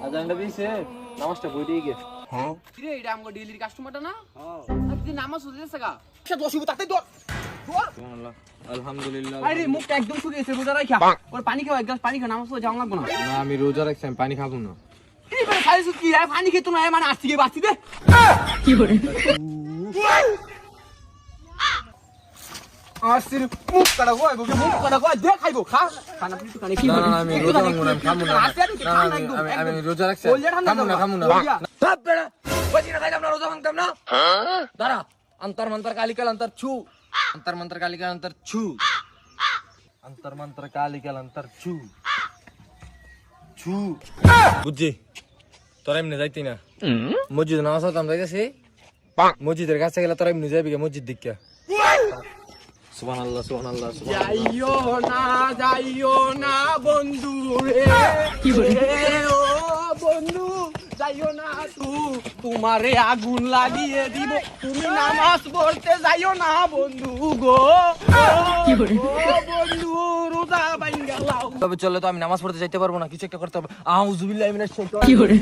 আজানটা দিছে নামাজটা পড়ে গিয়ে। হ্যাঁ কিরে এটা আমগো ডেইলির কাস্টমারটা না? হ্যাঁ আর তুই নামাজ হইতেছে গা। সে দোষিব তাতে দর সুবহানাল্লাহ আলহামদুলিল্লাহ। আরে মুখ একদম শুকিয়ে গেছে রোজা রাখা। ওর পানি খাও এক গ্লাস পানি খাও নামাজ পড়ে যাওয়া লাগবে না। না আমি রোজা রাখছি, আমি পানি খাবো না। কি করে খাইছ কি রে পানি খেতো না মানে আসছি গে বাঁচি দে। কি করে? আসির মুখ কাটা হয় বকে মুখ কাটা হয় দে খাইবো খা খানা পিছু কানে কি না করে? না আমি রোজা ভাঙবো না, আমি খাবো না। আমি রোজা রাখছি, খাবো না খাবো না। বাপ বেড়া বজি না খাইলাম না রোজা ভাঙতাম না দাঁড়া অন্তর মন্তর কালিকাল অন্তর ছু অন্তর মন্তর কালিকাল অন্তর ছু অন্তর মন্ত্র কালিকাল অন্তর ছু ছু। বুঝছি তোরা এমনি যাইতি না মসজিদ নামাজ পড়তাম যাইতেছি, মসজিদের কাছে গেলে তোরা এমনি যাইবি মসজিদ দিকে। সুবহানাল্লাহ সুবহানাল্লাহ সুবহানাল্লাহ। যাইও না বন্ধু রে। কি করে? ও বন্ধু যাইও না তোমারে আগুন লাগিয়ে দিব। তুমি নামাজ পড়তে যাইও না বন্ধু গো। কি করে? ও বন্ধু রোজা ভাঙ্গা লাও। তবে চলে তো আমি নামাজ পড়তে যাইতে পারবো না, কিছু একটা করতে হবে। আউযু বিল্লাহি মিনাশ শাইতানির কি করে?